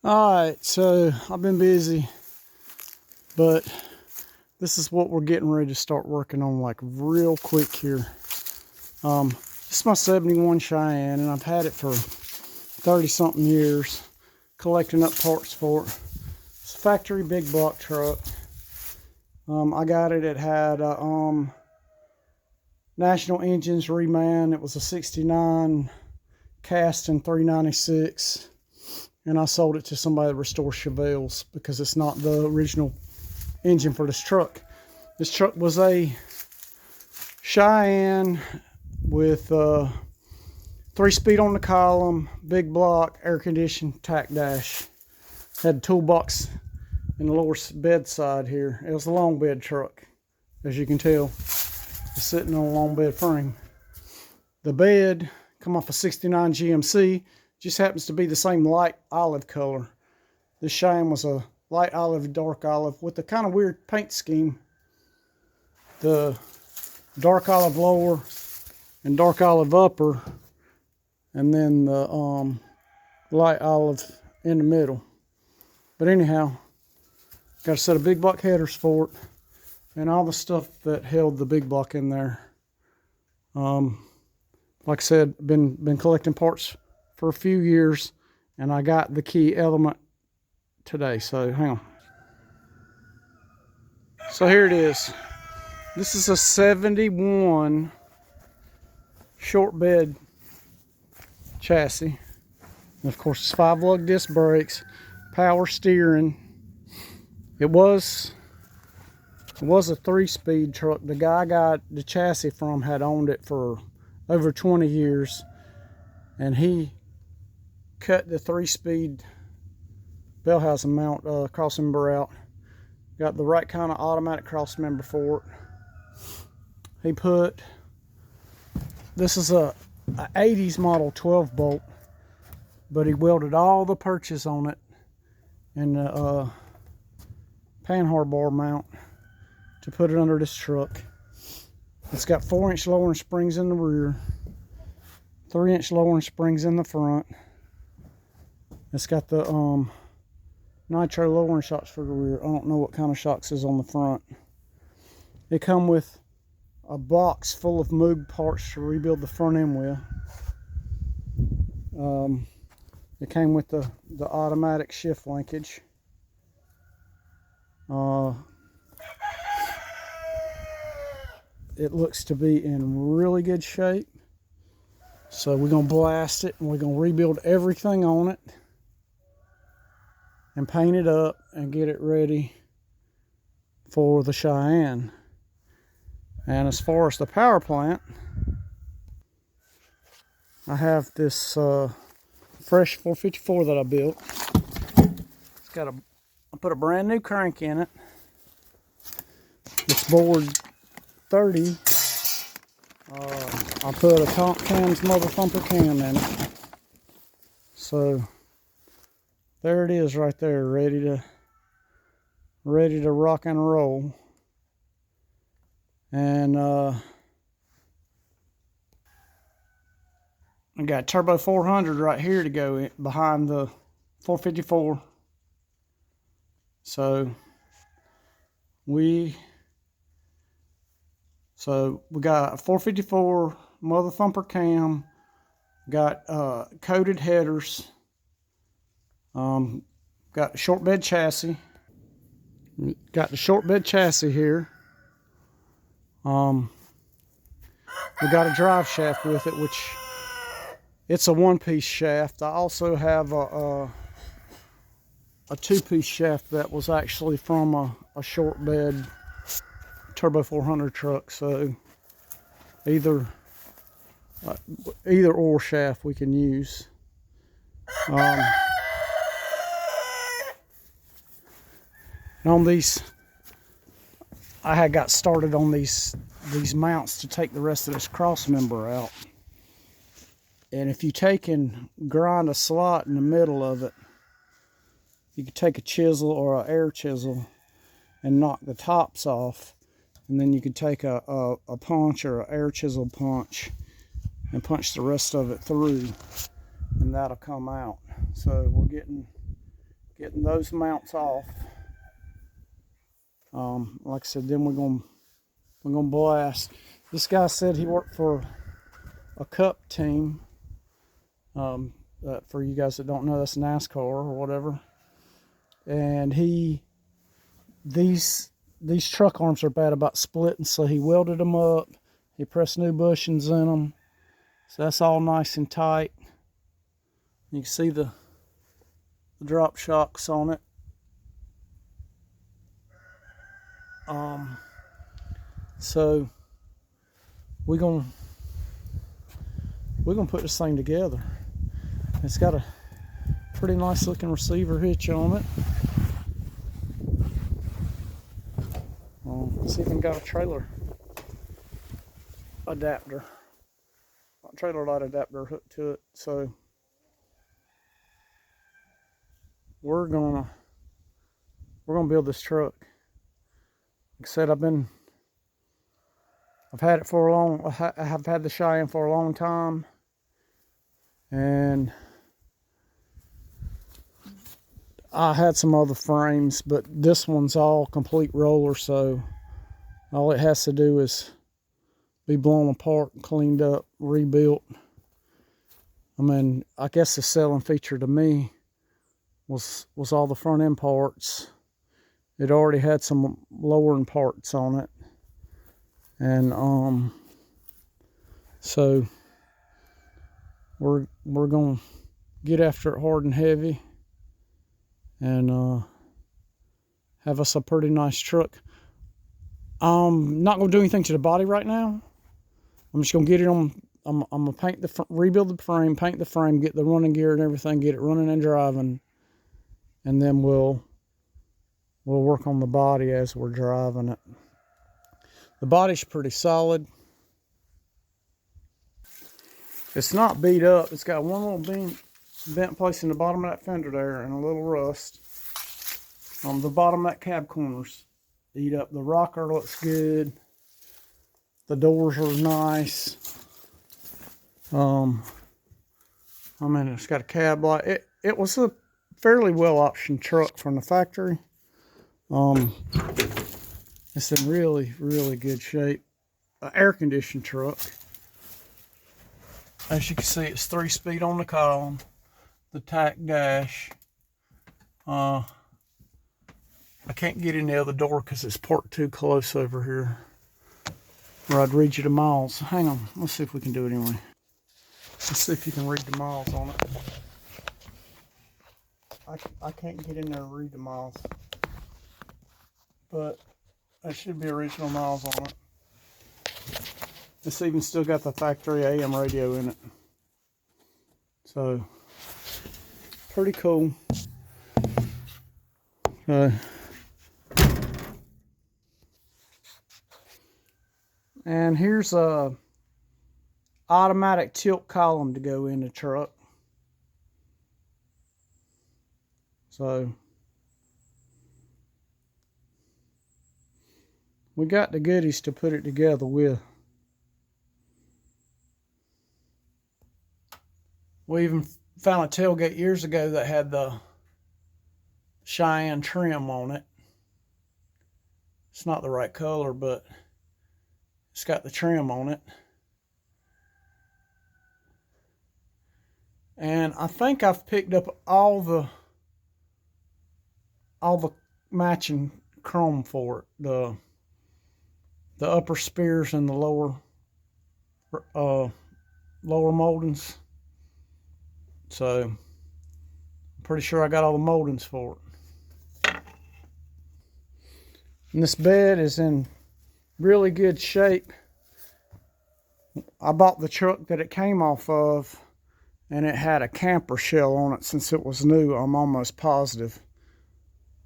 Alright, so I've been busy, but this is what we're getting ready to start working on like real quick here. This is my 71 Cheyenne, and I've had it for 30 something years, collecting up parts for it. It's a factory big block truck. I got it, it had National Engines reman. It was a 69 cast in 396. And I sold it to somebody that restores Chevelets because it's not the original engine for this truck. This truck was a Cheyenne with 3-speed on the column, big block, air conditioned, tack dash. Had a toolbox in the lower bed side here. It was a long bed truck, as you can tell. It's sitting on a long bed frame. The bed come off a 69 GMC. Just happens to be the same light olive color. This Cheyenne was a light olive, dark olive with a kind of weird paint scheme. The dark olive lower and dark olive upper, and then the light olive in the middle. But anyhow, got a set of big block headers for it, and all the stuff that held the big block in there. Like I said, been collecting parts for a few years, and I got the key element today, so hang on. So here it is. This is a 71 short bed chassis, and of course it's 5-lug disc brakes, power steering. It was a 3-speed truck. The guy I got the chassis from had owned it for over 20 years, and he cut the 3-speed bell housing mount cross member out. Got the right kind of automatic cross member for it. He put, this is a 80s model 12 bolt, but he welded all the perches on it and the panhard bar mount to put it under this truck. It's got 4-inch lowering springs in the rear, 3-inch lowering springs in the front. It's got the nitro lowering shocks for the rear. I don't know what kind of shocks is on the front. They come with a box full of Moog parts to rebuild the front end wheel. It came with the automatic shift linkage. It looks to be in really good shape. So we're going to blast it, and we're going to rebuild everything on it and paint it up and get it ready for the Cheyenne. And as far as the power plant, I have this fresh 454 that I built. It's got I put a brand new crank in it. It's bored 30. I put a Comp Cam's Mother Thumper cam in it. So there it is right there, ready to rock and roll. And I got turbo 400 right here to go in behind the 454. So we got a 454 Mother Thumper cam, got coated headers, got a short bed chassis, got the short bed chassis here. We got a drive shaft with it, which it's a 1-piece shaft. I also have a 2-piece shaft that was actually from a short bed turbo 400 truck. So either or shaft we can use. On these, I had got started on these mounts to take the rest of this cross member out. And if you take and grind a slot in the middle of it, you could take a chisel or an air chisel and knock the tops off, and then you could take a punch or an air chisel punch and punch the rest of it through, and that'll come out. So we're getting getting those mounts off. Like I said, then we're gonna blast. This guy said he worked for a cup team. For you guys that don't know, that's NASCAR or whatever. And these truck arms are bad about splitting, so he welded them up. He pressed new bushings in them, so that's all nice and tight. You can see the drop shocks on it. So we're gonna put this thing together. It's got a pretty nice looking receiver hitch on it. It's even got a trailer adapter, a trailer light adapter hooked to it. So we're gonna build this truck. Like I said, I've had it for a long. I have had the Cheyenne for a long time, and I had some other frames, but this one's all complete roller, so all it has to do is be blown apart, cleaned up, rebuilt. I mean, I guess the selling feature to me was all the front end parts. It already had some lowering parts on it, and so we're gonna get after it hard and heavy, and have us a pretty nice truck. I'm not gonna do anything to the body right now. I'm just gonna get it on. I'm gonna paint rebuild the frame, paint the frame, get the running gear and everything, get it running and driving, and then we'll work on the body as we're driving it. The body's pretty solid. It's not beat up. It's got one little bent place in the bottom of that fender there and a little rust. The bottom of that cab corner's eat up. The rocker looks good. The doors are nice. I mean, it's got a cab light. It was a fairly well optioned truck from the factory. It's in really, really good shape. An air conditioned truck. As you can see, it's 3-speed on the column. The tack dash. I can't get in the other door because it's parked too close over here, or I'd read you the miles. Hang on, let's see if we can do it anyway. Let's see if you can read the miles on it. I can't get in there and read the miles, but there should be original miles on it. It's even still got the factory AM radio in it, so pretty cool. And here's a automatic tilt column to go in the truck. So we got the goodies to put it together with. We even found a tailgate years ago that had the Cheyenne trim on it. It's not the right color, but it's got the trim on it. And I think I've picked up all the matching chrome for it. The upper spears and the lower moldings. So I'm pretty sure I got all the moldings for it. And this bed is in really good shape. I bought the truck that it came off of, and it had a camper shell on it since it was new. I'm almost positive,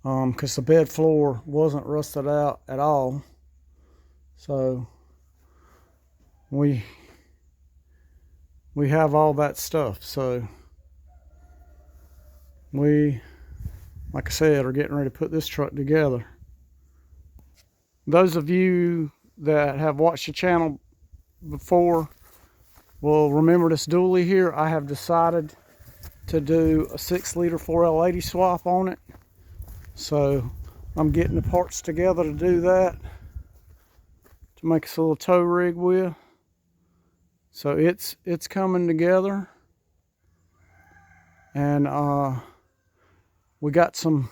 because the bed floor wasn't rusted out at all. So we have all that stuff. So we, like I said, are getting ready to put this truck together. Those of you that have watched the channel before will remember this dually here. I have decided to do a 6-liter 4L80 swap on it. So I'm getting the parts together to do that, to make us a little tow rig with. So it's coming together, and we got some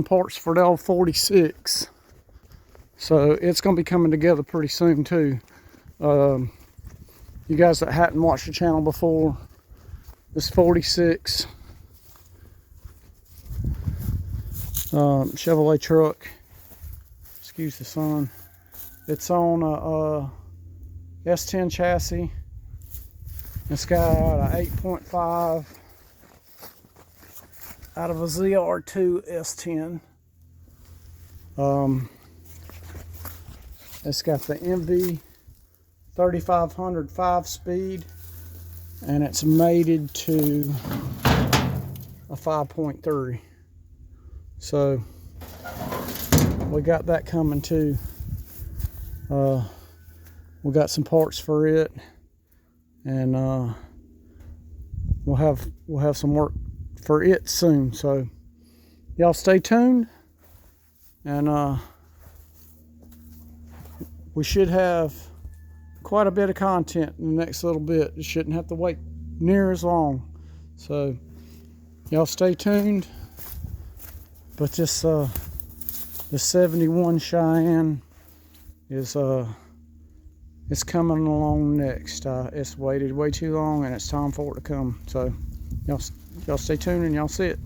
parts for the old 46. So it's going to be coming together pretty soon too. You guys that hadn't watched the channel before, this 46 Chevrolet truck, excuse the sun, it's on a S10 chassis. It's got a 8.5 out of a ZR2 S10. It's got the MV 3500 5-speed, and it's mated to a 5.3. So we got that coming too. We got some parts for it, and we'll have some work for it soon. So y'all stay tuned, and we should have quite a bit of content in the next little bit. You shouldn't have to wait near as long. So y'all stay tuned. But this 71 Cheyenne is it's coming along next. It's waited way too long, and it's time for it to come. So y'all stay tuned and y'all see it.